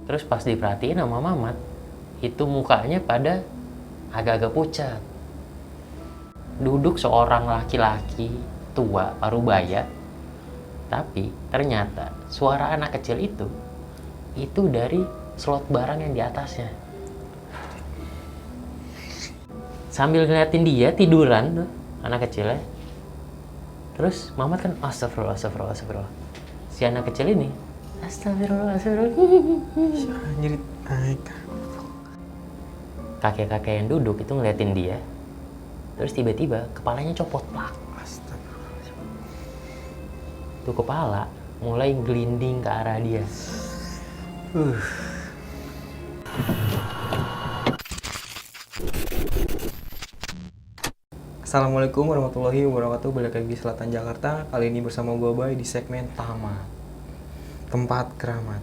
Terus pas diperhatiin sama Mamat, itu mukanya pada agak-agak pucat. Duduk seorang laki-laki tua parubaya, tapi ternyata suara anak kecil itu dari slot barang yang di atasnya. Sambil ngeliatin dia tiduran tuh anak kecilnya. Terus Mamat kan astagfirullah. Si anak kecil ini astagfirullah. Anjir, Kakek-kakek yang duduk itu ngeliatin dia. Terus tiba-tiba kepalanya copot, plak. astagfirullah. Tuh kepala mulai gelinding ke arah dia. Assalamualaikum warahmatullahi wabarakatuh. Balik lagi di Selatan Jakarta. Kali ini bersama gue Bay di segmen Tamat, tempat keramat.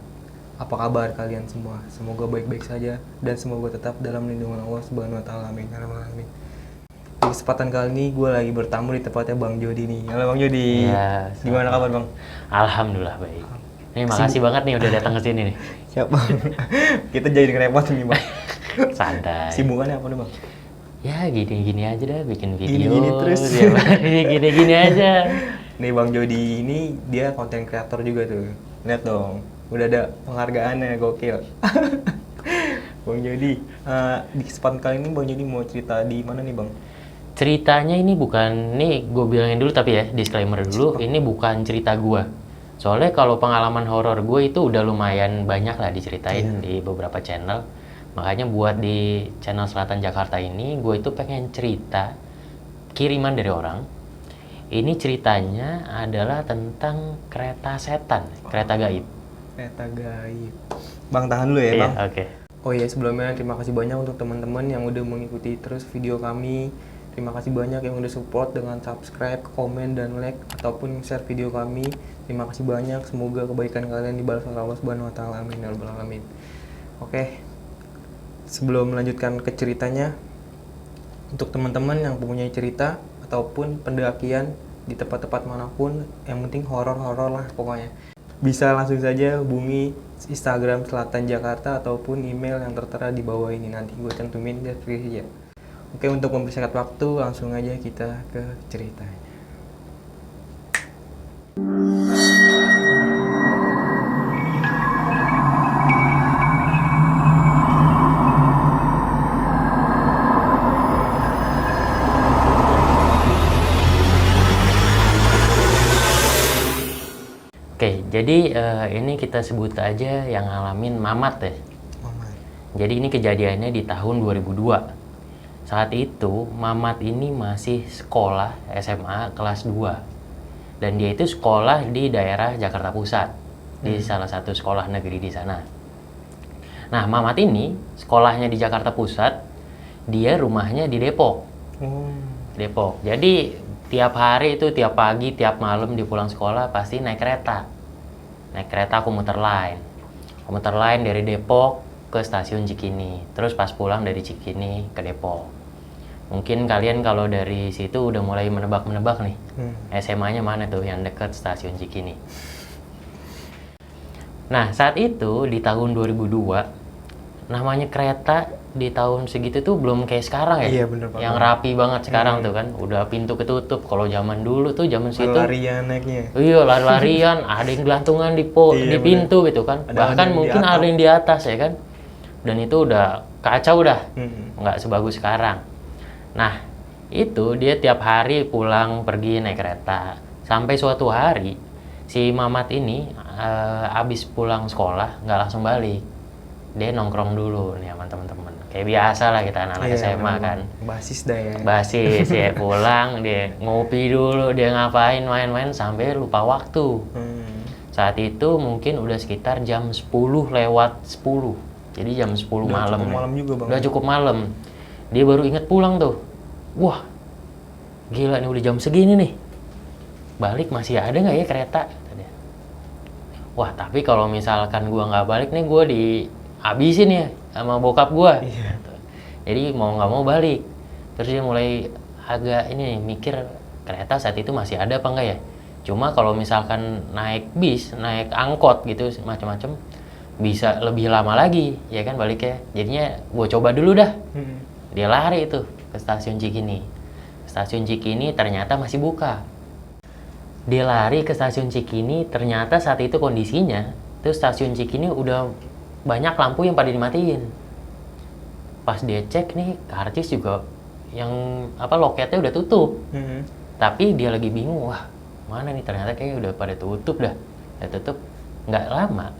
Apa kabar kalian semua? Semoga baik-baik saja dan semoga tetap dalam lindungan Allah Subhanahu wa taala. Amin. Di kesempatan kali ini gue lagi bertamu di tempatnya Bang Jody nih. Halo Bang Jody. Iya, Gimana kabar Bang? Alhamdulillah baik. Ini makasih banget nih udah datang ke sini nih. Siap Bang. Kita jadi ngerepotin nih Bang. Santai. Sibukannya apa nih Bang? Ya gini-gini aja dah, bikin video. Gini-gini terus. Tiap hari gini-gini aja. Nih Bang Jody ini dia konten kreator juga tuh. Lihat dong, udah ada penghargaannya, gokil. Bang Jody, di kesempatan kali ini Bang Jody mau cerita di mana nih Bang? Ceritanya ini bukan, nih gue bilangin dulu tapi ya, disclaimer dulu, ini bukan cerita gue. Soalnya kalau pengalaman horor gue itu udah lumayan banyak lah diceritain di beberapa channel. Makanya buat di channel Selatan Jakarta ini, gue itu pengen cerita kiriman dari orang. Ini ceritanya adalah tentang kereta setan, kereta gaib. Kereta gaib. Bang tahan dulu ya Iya, Bang. oke. Oh iya, sebelumnya terima kasih banyak untuk teman-teman yang udah mengikuti terus video kami. Terima kasih banyak yang udah support dengan subscribe, komen, dan like ataupun share video kami. Terima kasih banyak. Semoga kebaikan kalian dibalas oleh Allah Subhanahu wa taala. Amin ya rabbal alamin. Oke. Sebelum melanjutkan ke ceritanya, untuk teman-teman yang mempunyai cerita ataupun pendakian di tempat-tempat manapun, yang penting horor-horor lah pokoknya, bisa langsung saja hubungi Instagram Selatan Jakarta ataupun email yang tertera di bawah ini, nanti gue cantumin di deskripsi ya. Oke, untuk mempersingkat waktu langsung aja kita ke ceritanya. Oke, jadi ini kita sebut aja yang ngalamin Mamat ya. Mama. Jadi ini kejadiannya di tahun 2002. Saat itu Mamat ini masih sekolah SMA kelas 2. Dan dia itu sekolah di daerah Jakarta Pusat, di salah satu sekolah negeri di sana. Nah, Mamat ini sekolahnya di Jakarta Pusat, dia rumahnya di Depok. Depok. Jadi tiap hari itu, tiap pagi, tiap malam dia pulang sekolah pasti naik kereta. Naik kereta komuter lain. Komuter lain dari Depok ke stasiun Cikini. Terus pas pulang dari Cikini ke Depok. Mungkin kalian kalau dari situ udah mulai menebak-menebak nih. SMA-nya mana tuh yang dekat stasiun Cikini. Nah, saat itu di tahun 2002, namanya kereta di tahun segitu tuh belum kayak sekarang ya. Iya, bener banget. Yang rapi banget sekarang tuh kan, udah pintu ketutup. Kalau zaman dulu tuh, zaman situ Larian naiknya. iya, lari-larian, ada yang gelantungan di Iya, pintu gitu kan. Ada Bahkan yang di mungkin atap. ada yang di atas ya kan. Dan itu udah kacau dah. Nggak sebagus sekarang. Nah, itu dia tiap hari pulang pergi naik kereta. Sampai suatu hari si Mamat ini abis pulang sekolah nggak langsung balik. Dia nongkrong dulu nih sama teman-teman. Kayak biasa lah kita anak-anak Iya, SMA memang. kan. Basis dah ya. Basis ya, pulang dia ngopi dulu, dia ngapain main-main sampai lupa waktu. Saat itu mungkin udah sekitar jam 10 lewat 10. Jadi jam 10 Udah malam. cukup nih. malam juga, Bang. Udah cukup malam. Dia baru inget pulang tuh. Wah, gila nih udah jam segini nih. Balik masih ada nggak ya kereta? Kata dia. Wah, tapi kalau misalkan gua nggak balik nih, gua dihabisin ya sama bokap gua. Iya. Jadi mau nggak mau balik. Terus dia mulai agak ini nih, mikir kereta saat itu masih ada apa enggak ya. Cuma kalau misalkan naik bis, naik angkot gitu macam-macam, bisa lebih lama lagi, ya kan baliknya. Jadinya gue coba dulu dah. Dia lari itu ke stasiun Cikini. Stasiun Cikini ternyata masih buka. Dia lari ke stasiun Cikini, ternyata saat itu kondisinya tuh stasiun Cikini udah banyak lampu yang pada dimatiin. Pas dia cek nih, karcis juga yang loketnya udah tutup. Tapi dia lagi bingung, wah mana nih, ternyata kayaknya udah pada tutup dah. Udah tutup, nggak lama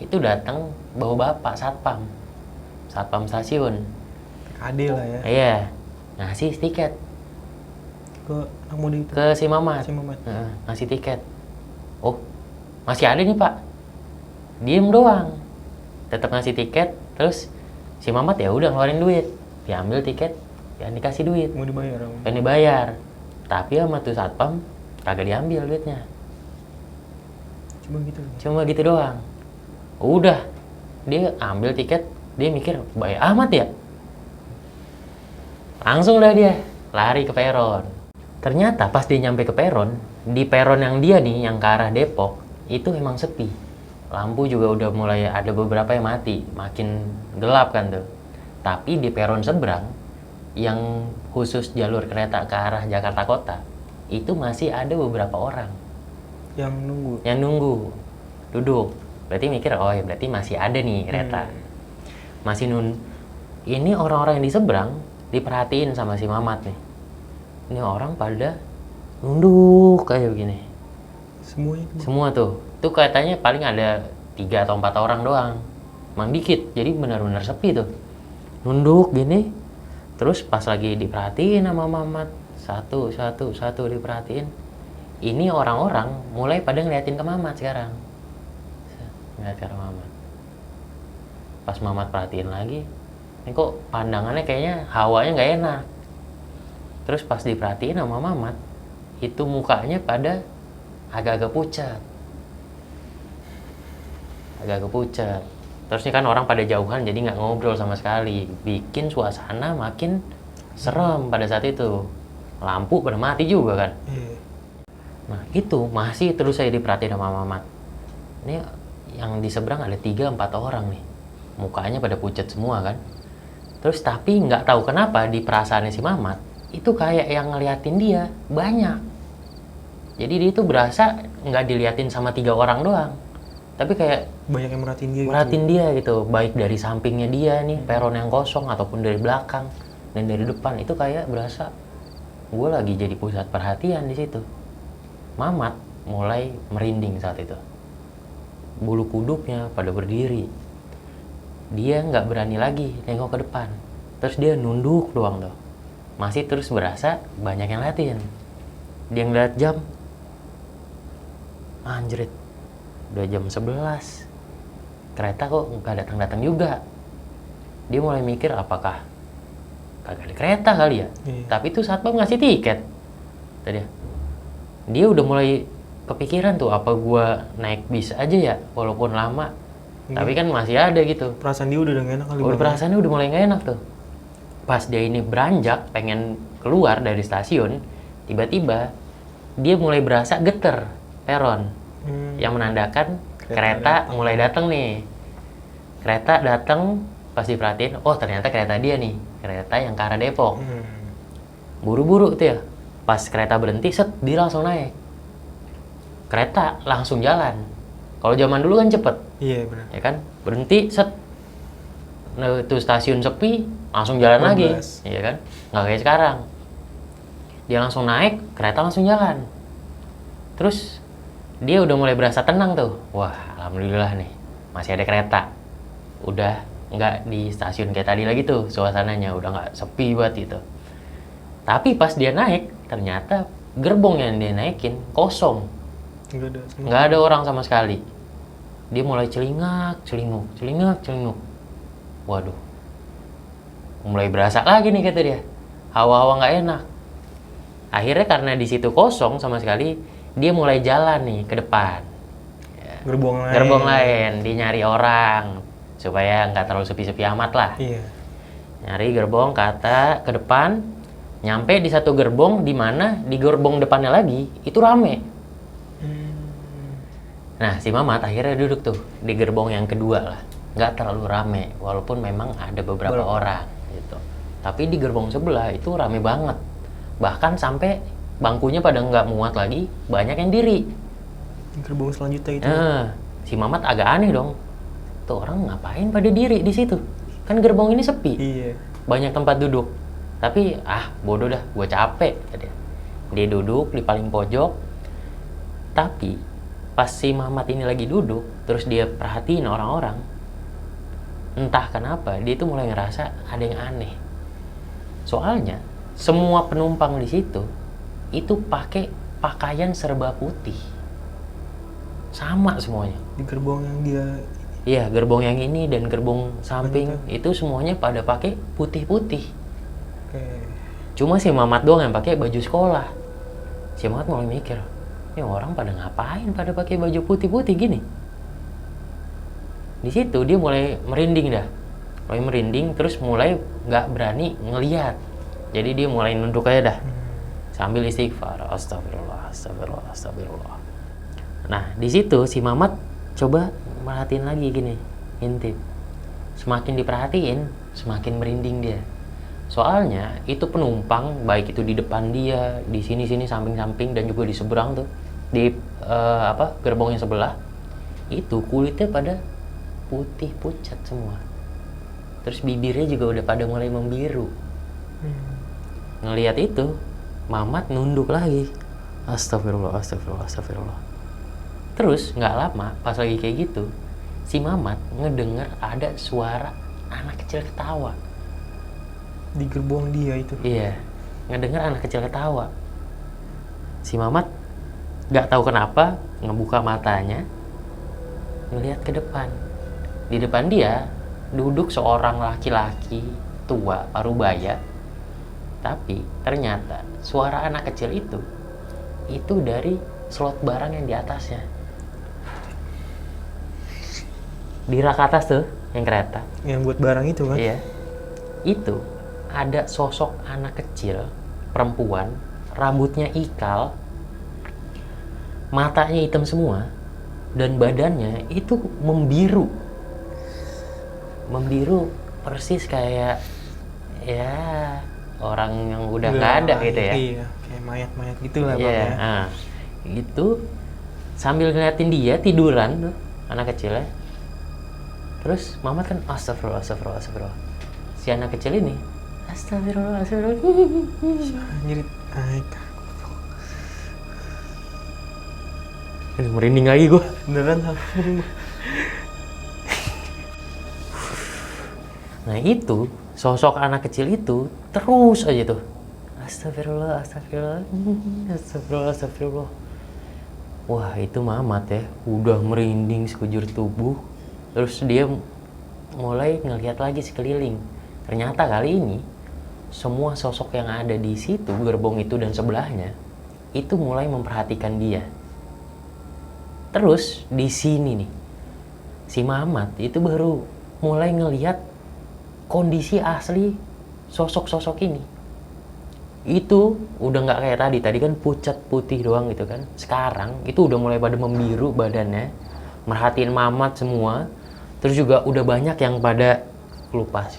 itu datang bawa bapak satpam stasiun. Adil lah ya. Iya, ngasih tiket Ke anak muda itu. ke si Mamat. Ngasih tiket. Oh, masih ada nih pak. Diem doang. Tetap ngasih tiket. Terus si Mamat ya udah ngeluarin duit. Diambil tiket, ya dikasih duit. Mau dibayar. Dan dibayar. Tapi sama tuh satpam kagak diambil duitnya. Cuma gitu doang. Udah, dia ambil tiket, dia mikir baik amat ya. Langsung dah dia lari ke peron. Ternyata pas dia nyampe ke peron, di peron yang dia nih, yang ke arah Depok, itu emang sepi. Lampu juga udah mulai ada beberapa yang mati, makin gelap kan tuh. Tapi di peron seberang, yang khusus jalur kereta ke arah Jakarta Kota, itu masih ada beberapa orang. Yang nunggu, duduk. Berarti mikir, oh ya berarti masih ada nih kereta. Ini orang-orang yang di seberang diperhatiin sama si Mamat nih. Ini orang pada nunduk kayak begini. Semua tuh. Tuh katanya paling ada 3 atau 4 orang doang. Emang dikit, jadi benar-benar sepi tuh. Nunduk gini. Terus pas lagi diperhatiin sama Mamat, satu diperhatiin. Ini orang-orang mulai pada ngeliatin ke Mamat sekarang. Ngeliat ke Mamat. Pas Mamat perhatiin lagi, ini kok pandangannya kayaknya hawanya nggak enak. Terus pas diperhatiin sama Mamat, itu mukanya pada agak-agak pucat. Terusnya kan orang pada jauhan jadi nggak ngobrol sama sekali. Bikin suasana makin serem pada saat itu. Lampu pada mati juga kan. Nah itu masih terus saya diperhatiin sama Mamat. Ini yang di seberang ada 3-4 orang nih. Mukanya pada pucat semua kan. Terus tapi nggak tahu kenapa di perasaannya si Mamat itu kayak yang ngeliatin dia banyak. Jadi dia itu berasa nggak diliatin sama 3 orang doang. Tapi kayak banyak yang merhatiin dia gitu. Baik dari sampingnya dia nih, peron yang kosong, ataupun dari belakang dan dari depan. Itu kayak berasa gue lagi jadi pusat perhatian di situ. Mamat mulai merinding saat itu. Bulu kuduknya pada berdiri. Dia nggak berani lagi nengok ke depan. Terus dia nunduk doang tuh. Masih terus berasa banyak yang liatin. Dia ngeliat jam. Anjrit. Udah jam 11. Kereta kok nggak datang-datang juga. Dia mulai mikir apakah kagak ada kereta kali ya. Tapi tuh satpam ngasih tiket. Tadi dia udah mulai kepikiran tuh, apa gua naik bis aja ya walaupun lama. Tapi kan masih ada gitu. Perasaan dia udah gak enak kali. Perasaannya udah mulai gak enak tuh. Pas dia ini beranjak pengen keluar dari stasiun, tiba-tiba dia mulai berasa geter peron. Yang menandakan kereta mulai datang nih. Kereta datang, pas diperhatiin, oh ternyata kereta dia nih, kereta yang ke arah Depok. Buru-buru tuh ya. Pas kereta berhenti, set, dia langsung naik. Kereta langsung jalan. Kalau zaman dulu kan cepet. Iya benar. Ya kan? Berhenti, set. Nah, itu stasiun sepi, langsung jalan lagi. Iya kan? Nggak kayak sekarang. Dia langsung naik, kereta langsung jalan. Terus dia udah mulai berasa tenang tuh. Wah, alhamdulillah nih, masih ada kereta. Udah nggak di stasiun kayak tadi lagi tuh suasananya, udah nggak sepi banget gitu. Tapi pas dia naik, ternyata gerbong yang dia naikin kosong. Nggak ada orang sama sekali. Dia mulai celingak. Waduh, mulai berasa lagi nih kata dia. Hawa-hawa nggak enak. Akhirnya karena di situ kosong sama sekali, dia mulai jalan nih ke depan. Gerbong lain, dia nyari orang supaya nggak terlalu sepi-sepi amat lah. Iya. Nyari gerbong ke depan, nyampe di satu gerbong di mana di gerbong depannya lagi itu rame. Nah, si Mamat akhirnya duduk tuh di gerbong yang kedua lah. Nggak terlalu rame, walaupun memang ada beberapa orang gitu. Tapi di gerbong sebelah itu rame banget. Bahkan sampai bangkunya pada nggak muat lagi, banyak yang diri. Gerbong selanjutnya itu. Nah, si Mamat agak aneh dong. Tuh orang ngapain pada diri di situ? Kan gerbong ini sepi. Iya. Banyak tempat duduk. Tapi bodoh dah, gue capek. Dia duduk di paling pojok. Tapi pas si Mamat ini lagi duduk, terus dia perhatiin orang-orang, entah kenapa dia tuh mulai ngerasa ada yang aneh. Soalnya semua penumpang di situ itu pakai pakaian serba putih, sama semuanya. Di gerbong yang dia. Iya, gerbong yang ini dan gerbong samping itu semuanya pada pakai putih-putih. Oke. Cuma si Mamat doang yang pakai baju sekolah. Si Mamat mulai mikir, ini orang pada ngapain pada pakai baju putih-putih gini? Di situ dia mulai merinding dah. Mulai merinding terus mulai nggak berani ngelihat. Jadi dia mulai nunduk aja dah. Sambil istighfar, astagfirullah, astagfirullah, astagfirullah. Nah, di situ si Mamat coba merhatiin lagi gini, intip. Semakin diperhatiin, semakin merinding dia. Soalnya itu penumpang, baik itu di depan dia, di sini-sini samping-samping dan juga di seberang tuh, di gerbong yang sebelah, itu kulitnya pada putih pucat semua. Terus bibirnya juga udah pada mulai membiru. Ngelihat itu, Mamat nunduk lagi. Astagfirullah, astagfirullah, astagfirullah. Terus nggak lama, pas lagi kayak gitu, si Mamat ngedenger ada suara anak kecil ketawa. Di gerbong dia itu. Iya, ngedenger anak kecil ketawa. Si Mamat nggak tahu kenapa ngebuka matanya, ngelihat ke depan. Di depan dia duduk seorang laki-laki tua parubaya. Tapi ternyata suara anak kecil itu dari slot barang yang di atasnya. Di rak atas tuh, yang kereta. Yang buat barang itu kan? Iya. Itu ada sosok anak kecil, perempuan, rambutnya ikal, matanya hitam semua, dan badannya itu membiru. Membiru persis kayak ya orang yang udah nggak ada gitu ya. Iya, kayak mayat-mayat gitu lah Iya, Bang, ya. Gitu sambil ngeliatin dia tiduran tuh anak kecilnya. Terus Mamat kan astagfirullah, astagfirullah, astagfirullah. Si anak kecil ini astagfirullah, astagfirullah. Nyerit. Merinding lagi gue. Beneran. Nah itu sosok anak kecil itu terus aja tuh astagfirullah, astagfirullah, astagfirullah, astagfirullah. Wah itu Mamat ya, udah merinding sekujur tubuh. Terus dia mulai ngelihat lagi sekeliling. Ternyata kali ini semua sosok yang ada di situ, gerbong itu dan sebelahnya, itu mulai memperhatikan dia. Terus di sini nih, si Mamat itu baru mulai ngelihat kondisi asli sosok-sosok ini. Itu udah nggak kayak tadi kan pucat putih doang gitu kan. Sekarang itu udah mulai pada membiru badannya, merhatiin Mamat semua. Terus juga udah banyak yang pada lupas.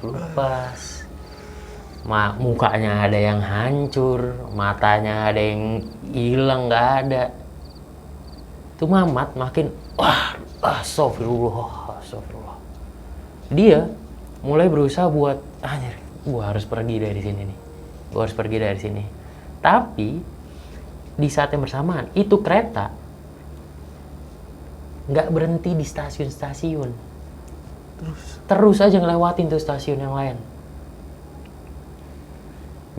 Mukanya ada yang hancur, matanya ada yang hilang, nggak ada. Itu Mamat makin astagfirullah, astagfirullah. Dia mulai berusaha buat anjir, gua harus pergi dari sini nih. Gua harus pergi dari sini. Tapi di saat yang bersamaan itu kereta nggak berhenti di stasiun-stasiun. Terus aja ngelewatin tuh stasiun yang lain.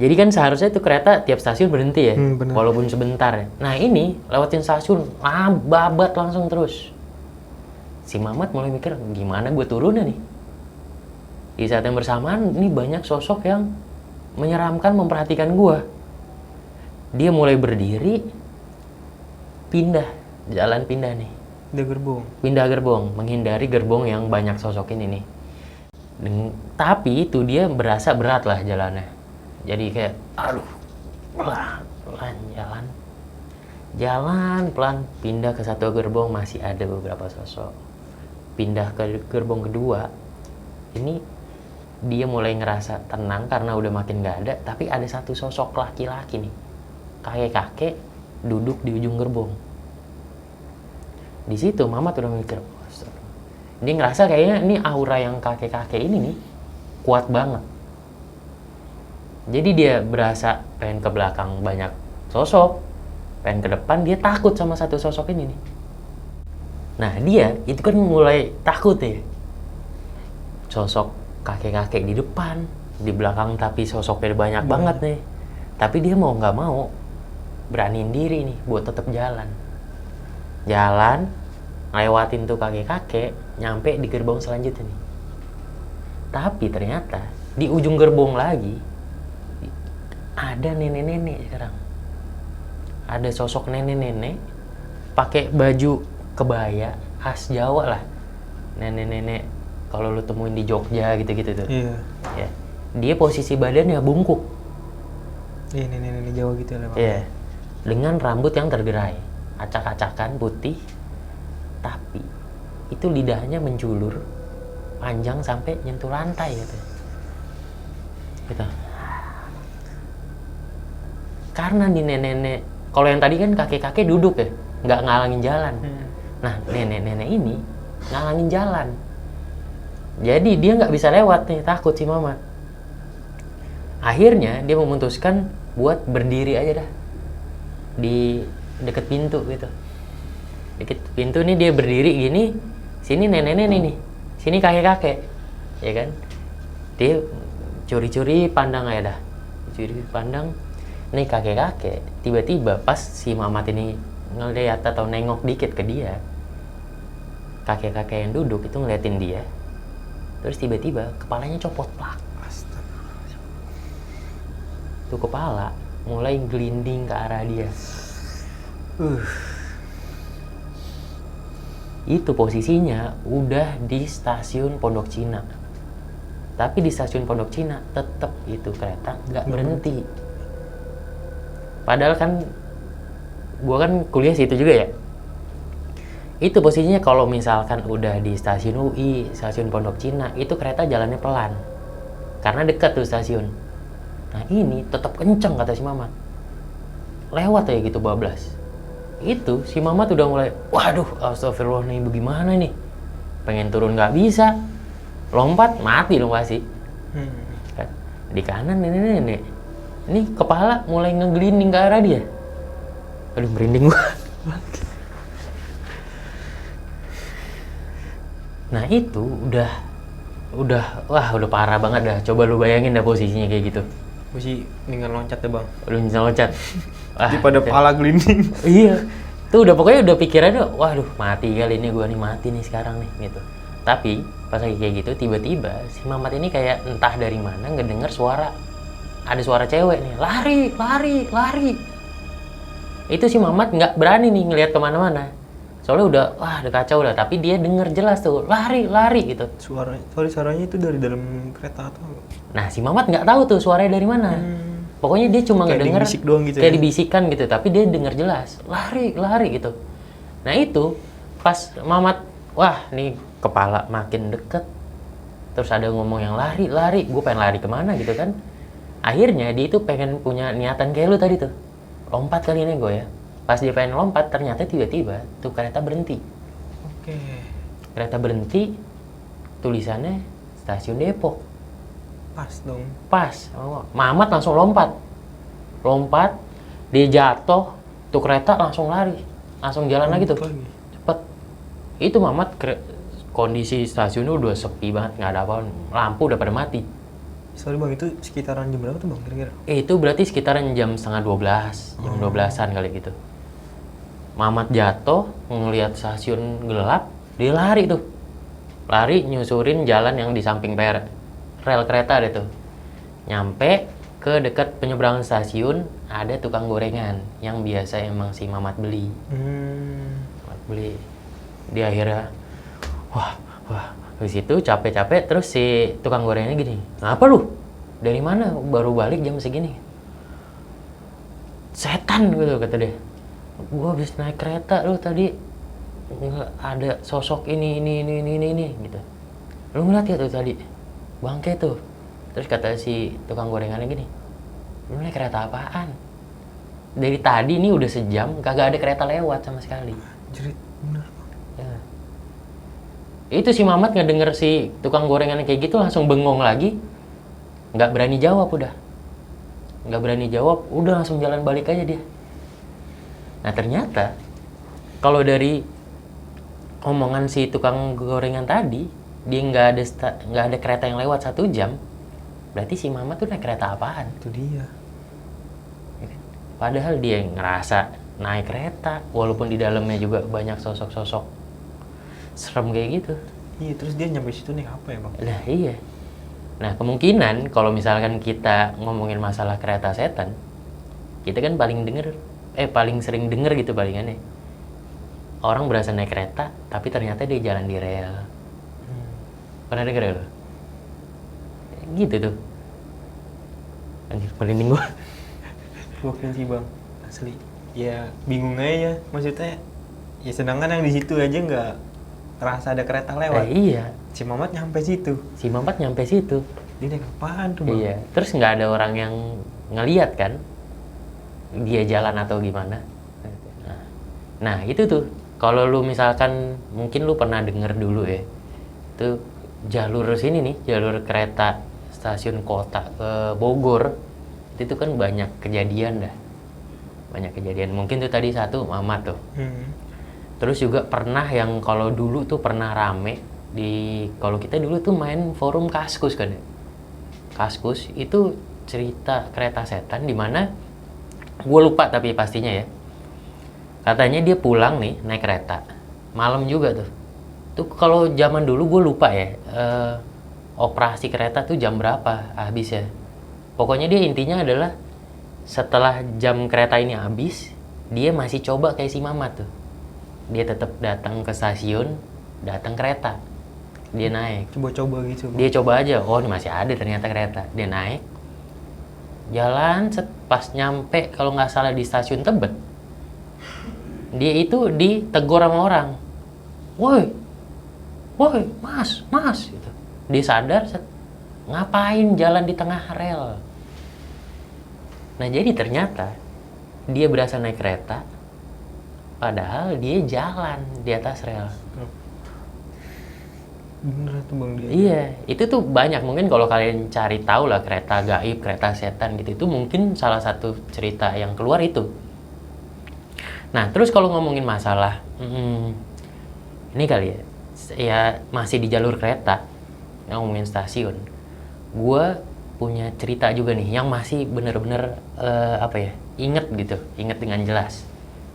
Jadi kan seharusnya itu kereta tiap stasiun berhenti ya, walaupun sebentar ya. Nah ini lewatin stasiun, babat langsung terus. Si Mamat mulai mikir, gimana gue turunnya nih? Di saat yang bersamaan, ini banyak sosok yang menyeramkan memperhatikan gue. Dia mulai berdiri, jalan pindah nih. Pindah gerbong, menghindari gerbong yang banyak sosok ini nih. Tapi itu dia berasa berat lah jalannya. Jadi kayak, pelan jalan. Jalan pelan, pindah ke satu gerbong masih ada beberapa sosok. Pindah ke gerbong kedua, ini dia mulai ngerasa tenang karena udah makin gak ada, tapi ada satu sosok laki-laki nih, kakek-kakek duduk di ujung gerbong. Di situ Mamat udah mikir, dia ngerasa kayaknya ini aura yang kakek-kakek ini nih kuat banget. Jadi dia berasa pengen ke belakang banyak sosok, pengen ke depan, dia takut sama satu sosok ini nih. Nah dia itu kan mulai takut ya, sosok kakek-kakek di depan, di belakang tapi sosoknya banyak banget nih. Tapi dia mau nggak mau beraniin diri nih buat tetap jalan, lewatin tuh kakek-kakek, nyampe di gerbong selanjutnya nih. Tapi ternyata di ujung gerbong lagi ada nenek-nenek sekarang. Ada sosok nenek-nenek pakai baju kebaya khas Jawa lah. Nenek-nenek kalau lu temuin di Jogja gitu-gitu tuh. Iya. Ya. Dia posisi badannya bungkuk. Iya, nenek-nenek Jawa gitu lah, Bang. Iya. Dengan rambut yang tergerai, acak-acakan putih, tapi itu lidahnya menjulur panjang sampai nyentuh lantai gitu. Gitu. Karena di nenek-nenek, kalau yang tadi kan kakek-kakek duduk ya, nggak ngalangin jalan. Nah, nenek-nenek ini ngalangin jalan. Jadi dia nggak bisa lewat nih, takut si Mamat. Akhirnya dia memutuskan buat berdiri aja dah di deket pintu gitu. Deket pintu nih dia berdiri gini, sini nenek-nenek nih, sini kakek-kakek, ya kan? Dia curi-curi pandang aja dah, curi pandang. Nih kakek-kakek, tiba-tiba pas si Mamat ini ngeliat atau nengok dikit ke dia, kakek-kakek yang duduk itu ngeliatin dia, terus tiba-tiba kepalanya copot plak. Tuh kepala mulai gelinding ke arah dia. Itu posisinya udah di stasiun Pondok Cina. Tapi di stasiun Pondok Cina tetap itu kereta nggak berhenti. Padahal kan gua kan kuliah situ juga ya. Itu posisinya kalau misalkan udah di stasiun UI, stasiun Pondok Cina, itu kereta jalannya pelan. Karena dekat tuh stasiun. Nah ini tetap kenceng kata si Mamat. Lewat aja gitu bablas. Itu si Mamat udah mulai, waduh astagfirullah nih bagaimana nih. Pengen turun nggak bisa. Lompat mati dong pasti. Di kanan nenek-nenek. Ini kepala mulai ngegelinding ke arah dia. Aduh merinding gua. Nah itu udah parah banget dah. Coba lu bayangin dah posisinya kayak gitu. Gue sih mendingan loncat ya, Bang. Lu bisa loncat. Daripada pala gelinding. Iya. Tuh pokoknya udah pikirannya, waduh mati kali ini gua nih, mati nih sekarang nih gitu. Tapi pas lagi kayak gitu tiba-tiba si Mamat ini kayak entah dari mana ngedenger suara. Ada suara cewek nih, lari. Itu si Mamat nggak berani nih ngelihat kemana-mana. Soalnya udah kacau udah. Tapi dia denger jelas tuh, lari gitu. Suaranya itu dari dalam kereta atau? Nah si Mamat nggak tahu tuh suaranya dari mana. Pokoknya dia cuma ngedenger dibisik doang gitu, kayak ya? dibisikan gitu. Tapi dia denger jelas, lari gitu. Nah itu pas Mamat, wah nih kepala makin deket. Terus ada ngomong yang lari. Gue pengen lari kemana gitu kan. Akhirnya dia itu pengen punya niatan kayak lu tadi tuh. Lompat kali ini gue ya. Pas dia pengen lompat, ternyata tiba-tiba tuh kereta berhenti. Oke. Kereta berhenti, tulisannya Stasiun Depok. Pas dong. Pas. Mamat langsung lompat, dia jatuh, tuh kereta langsung lari. Langsung jalan lagi tuh. Cepet. Itu Mamat, kondisi stasiunnya udah sepi banget, nggak ada apa-apa. Lampu udah pada mati. Sorry Bang, itu sekitaran jam berapa tuh Bang kira-kira? Itu berarti sekitaran jam 11:30, jam 12-an kali gitu. Mamat jatuh, ngelihat stasiun gelap, dia lari tuh. Lari nyusurin jalan yang di samping rel kereta ada tuh. Nyampe ke dekat penyeberangan stasiun, ada tukang gorengan yang biasa emang si Mamat beli. Mamat beli. Dia akhirnya, wah, di situ capek-capek, terus si tukang gorengannya gini, ngapa lu? Dari mana? Baru balik jam segini. Setan gitu kata dia. Gue habis naik kereta lu tadi nggak ada sosok ini gitu. Lu ngeliat ya tuh tadi bangke tuh. Terus kata si tukang gorengannya gini, lu naik kereta apaan? Dari tadi nih udah sejam kagak ada kereta lewat sama sekali. Jerit, bener. Ya. Itu si Mamat ngedenger si tukang gorengannya kayak gitu langsung bengong lagi, nggak berani jawab udah langsung jalan balik aja dia. Nah ternyata kalau dari omongan si tukang gorengan tadi, dia nggak ada kereta yang lewat 1 jam, berarti si Mama tuh naik kereta apaan? Itu dia. Padahal dia ngerasa naik kereta, walaupun di dalamnya juga banyak sosok-sosok serem kayak gitu. Iya, terus dia nyampe situ naik apa ya bang? Nah iya. Nah kemungkinan kalau misalkan kita ngomongin masalah kereta setan, kita kan paling sering denger gitu palingannya. Orang berasa naik kereta, tapi ternyata dia jalan di rel. Pernah denger ya lo? Gitu tuh. Anjir, merinding gua. Gokil sih bang, asli. Ya bingung aja ya, maksudnya. Ya sedangkan yang di situ aja nggak ngerasa ada kereta lewat. Iya. Si Mamat nyampe situ. Dia Dia naik apaan tuh bang? Iya. Terus nggak ada orang yang ngeliat kan? Dia jalan atau gimana? Nah itu tuh. Kalau lu misalkan mungkin lu pernah denger dulu ya, itu jalur sini nih, jalur kereta stasiun kota ke Bogor, itu kan banyak kejadian dah, mungkin tuh tadi satu Mamat tuh. Terus juga pernah yang kalau dulu tuh pernah rame kalau kita dulu tuh main forum Kaskus kan ya. Kaskus itu cerita kereta setan di mana gue lupa tapi pastinya ya. Katanya dia pulang nih naik kereta malam juga tuh. Tuh kalau zaman dulu gue lupa ya, operasi kereta tuh jam berapa habis ya. Pokoknya dia intinya adalah setelah jam kereta ini habis, dia masih coba kayak si Mamat tuh. Dia tetap datang ke stasiun, datang kereta. Dia naik. Coba-coba gitu bang. Dia coba aja, oh ini masih ada ternyata kereta. Dia naik, jalan pas nyampe kalau nggak salah di stasiun Tebet. Dia itu ditegur sama orang. Woi, mas, gitu. Dia sadar, ngapain jalan di tengah rel? Nah jadi ternyata dia berasa naik kereta, padahal dia jalan di atas rel. Bener tuh bang dia. Iya, itu tuh banyak. Mungkin kalau kalian cari tahu lah kereta gaib, kereta setan gitu, itu mungkin salah satu cerita yang keluar itu. Nah, terus kalau ngomongin masalah, ini kali ya masih di jalur kereta, yang ngomongin stasiun, gue punya cerita juga nih, yang masih bener-bener inget dengan jelas.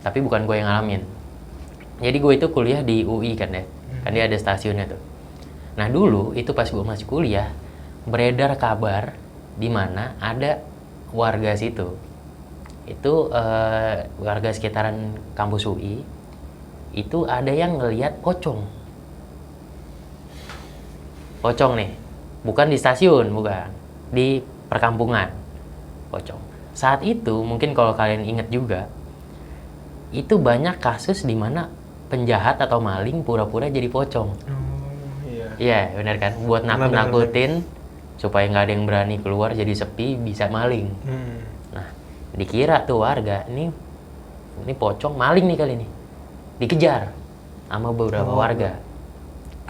Tapi bukan gue yang ngalamin. Jadi gue itu kuliah di UI kan ya, kan dia ada stasiunnya tuh. Nah dulu itu pas gue masih kuliah, beredar kabar di mana ada warga situ. Itu warga sekitaran kampus UI itu ada yang ngelihat pocong nih, bukan di stasiun, bukan di perkampungan, pocong. Saat itu mungkin kalau kalian ingat juga, itu banyak kasus di mana penjahat atau maling pura-pura jadi pocong. Iya benar kan, buat nakut-nakutin supaya nggak ada yang berani keluar, jadi sepi, bisa maling. Dikira tuh warga, ini pocong maling nih kali ini. Dikejar sama beberapa warga.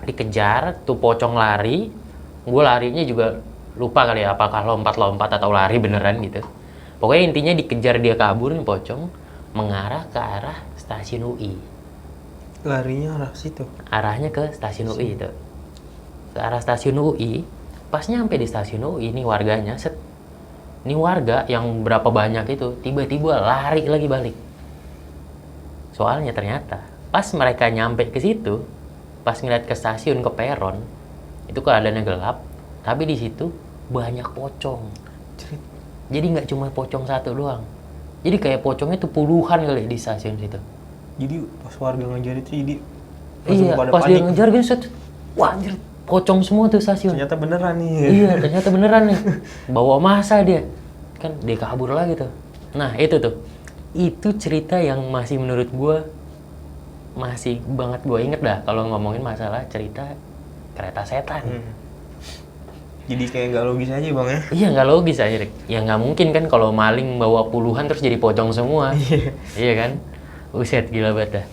Dikejar, tuh pocong lari. Gue larinya juga lupa kali ya, apakah lompat-lompat atau lari beneran gitu. Pokoknya intinya dikejar, dia kabur nih pocong, mengarah ke arah stasiun UI. Larinya arah situ? Arahnya ke stasiun UI itu. Ke arah stasiun UI, pas nyampe di stasiun UI, ini warganya ini warga yang berapa banyak itu tiba-tiba lari lagi balik. Soalnya ternyata pas mereka nyampe ke situ, pas ngeliat ke stasiun, ke peron, itu keadaannya gelap, tapi di situ banyak pocong. Jadi nggak cuma pocong satu doang. Jadi kayak pocongnya tuh puluhan kali di stasiun situ. Jadi pas warga ngejar itu jadi iya, pas dia ngejar gini wah anjir, pocong semua tuh stasiun. Ternyata beneran nih. Iya, ternyata beneran nih. Bawa masa dia. Kan dia kabur lagi tuh. Nah, itu tuh. Itu cerita yang masih menurut gue masih banget gue inget dah kalau ngomongin masalah cerita kereta setan. Jadi kayak nggak logis aja bang ya. Iya nggak logis aja, Rick. Ya nggak mungkin kan kalau maling bawa puluhan terus jadi pocong semua. Iya kan? Buset, gila banget dah.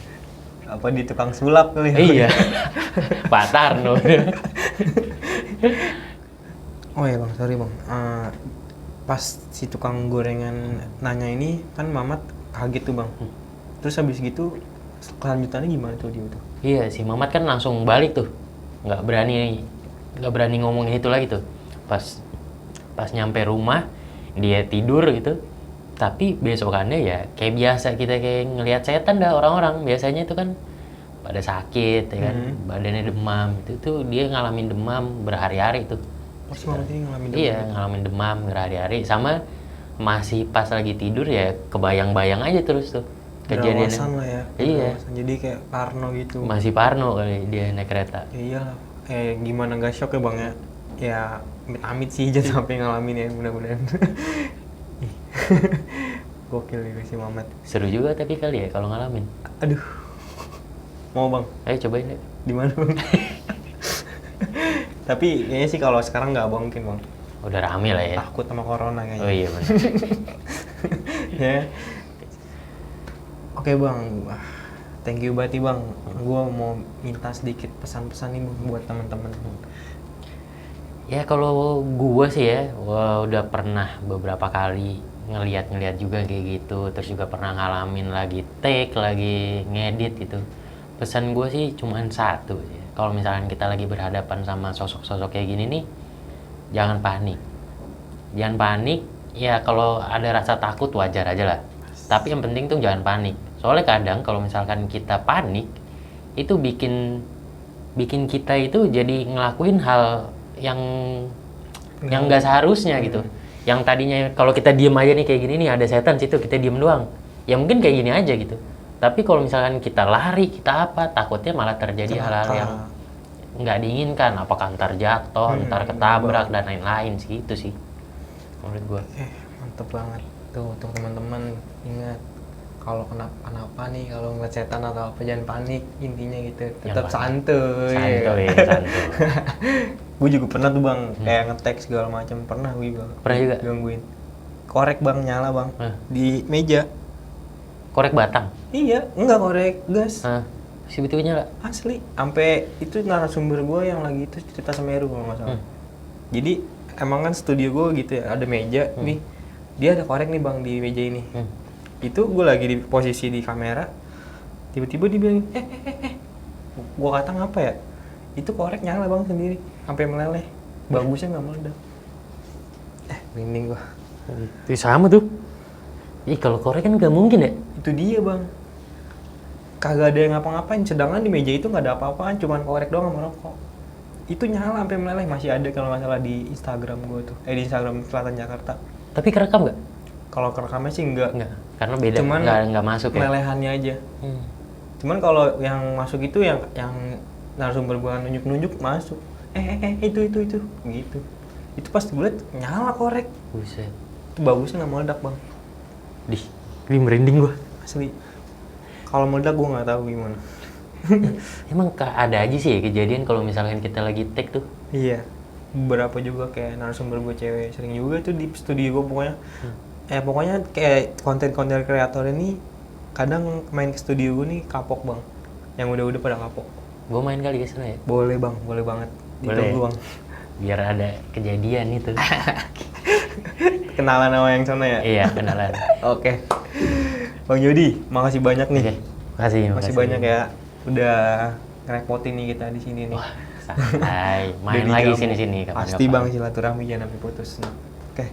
Apa di tukang sulap kali ya? Iya. Pak Tarno. Oh ya bang, sorry bang. Pas si tukang gorengan nanya ini kan Mamat kaget tuh bang. Terus habis gitu kelanjutannya gimana tuh dia tuh? Iya, si Mamat kan langsung balik tuh. Nggak berani ngomongin itu lagi tuh. Pas nyampe rumah dia tidur gitu. Tapi besokannya ya kayak biasa kita kayak ngelihat setan dah orang-orang. Biasanya itu kan pada sakit ya kan, badannya demam. Itu tuh dia ngalamin demam berhari-hari tuh. Oh si Mamat ini ngalamin demam? Iya, ngalamin demam berhari-hari. Sama masih pas lagi tidur ya kebayang-bayang aja terus tuh kejadiannya. Berawasan lah ya. Iya. Berawasan. Jadi kayak parno gitu. Masih parno kali dia naik kereta. Ya iyalah. Gimana gak shock ya bang ya? Ya amit-amit sih jangan sampai ngalamin ya mudah-mudahan. Gokil ya si Mamat. Seru juga tapi kali ya kalau ngalamin. Aduh. Mau bang? Ayo cobain deh. Di mana bang? Tapi kayaknya sih kalau sekarang nggak mungkin bang. Udah rame lah ya. Takut sama corona kayaknya. Oh iya benar. Ya. Oke bang. Wah, thank you banget nih bang. Gue mau minta sedikit pesan-pesan nih bang buat teman-teman. Ya kalau gua sih ya, gua udah pernah beberapa kali ngeliat juga kayak gitu, terus juga pernah ngalamin lagi take, lagi ngedit gitu. Pesan gua sih cuman satu ya. Kalau misalkan kita lagi berhadapan sama sosok-sosok kayak gini nih, jangan panik. Jangan panik, ya kalau ada rasa takut wajar aja lah. Tapi yang penting tuh jangan panik. Soalnya kadang kalau misalkan kita panik, itu bikin kita itu jadi ngelakuin hal yang nggak seharusnya gitu. Yang tadinya kalau kita diem aja nih kayak gini nih ada setan situ kita diem doang. Ya mungkin kayak gini aja gitu. Tapi kalau misalkan kita lari, kita apa, takutnya malah terjadi hal-hal yang nggak diinginkan. Apakah ntar jatuh, ntar ketabrak dan lain-lain sih itu sih menurut gua. Mantep banget tuh untuk teman-teman. Ingat kalau kenapa nih kalau ngeliat setan atau apa jangan panik intinya gitu. Tetap santuy. Santuy. Gue juga pernah tuh bang kayak nge-tag segala macam pernah gue juga. Pernah juga Gangguin. Korek bang nyala bang di meja. Korek batang. Iya, enggak korek gas. Si itu nyala. Asli. Sampai itu narasumber gue yang lagi itu cerita Semeru kalau nggak salah. Jadi emang kan studio gue gitu ya ada meja nih. Dia ada korek nih bang di meja ini. Itu gue lagi di posisi di kamera. Tiba-tiba dia bilang gue kata ngapa ya? Itu korek nyala bang sendiri sampai meleleh. Bagusnya nggak meledak. Merinding gue. Itu sama tuh. Ih kalau korek kan nggak mungkin ya. Itu dia bang. Kagak ada yang ngapa-ngapain. Sedangkan di meja itu nggak ada apa-apaan. Cuman korek doang sama rokok. Itu nyala sampai meleleh. Masih ada kalau nggak salah di Instagram gue tuh. Di Instagram Selatan Jakarta. Tapi kerekam nggak? Kalau kerekamnya sih enggak. Karena beda. Cuman nggak masuk ya. Melelehannya aja. Cuman kalau yang masuk itu yang narasumber gua nunjuk-nunjuk masuk. Itu gitu. Itu pas gue liat nyala korek. Buset. Itu bagusnya nggak meledak bang. Ini merinding gua. Asli. Kalau meledak gua nggak tahu gimana. Emang ada aja sih ya kejadian kalau misalkan kita lagi take tuh. Iya. Beberapa juga kayak narasumber gue cewek sering juga tuh di studio gue pokoknya. Pokoknya kayak konten-konten kreator ini kadang main ke studio gue nih kapok bang. Yang udah pada kapok. Gue main kali ke sana ya? Boleh bang, boleh banget. Ditunggu bang. Biar ada kejadian itu. Kenalan sama yang sana ya? Iya, kenalan. Oke. Bang Jody, makasih banyak nih. Makasih banyak ya. Udah ngerepotin nih kita di sini nih. Wah, santai. Main lagi sini-sini. Pasti bang, silaturahmi jangan sampai putus. Oke.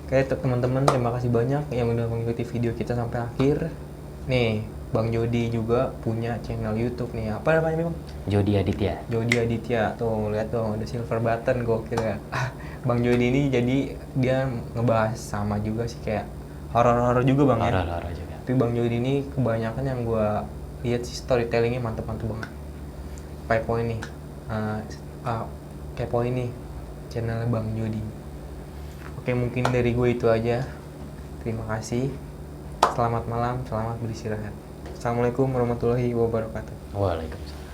Oke teman-teman, terima kasih banyak yang udah mengikuti video kita sampai akhir. Nih, Bang Jody juga punya channel YouTube nih. Apa namanya, Bang? Jody Aditya. Jody Aditya. Tuh, lihat dong, ada silver button, gokil ya. Bang Jody ini jadi dia ngebahas sama juga sih kayak horor-horor juga, Bang. Horor-horor juga. Tapi Bang Jody ini kebanyakan yang gua lihat sih storytellingnya mantep-mantep banget. Kepoin nih. Kepoin nih channelnya Bang Jody. Oke, mungkin dari gue itu aja. Terima kasih. Selamat malam, selamat beristirahat. Assalamualaikum warahmatullahi wabarakatuh. Waalaikumsalam.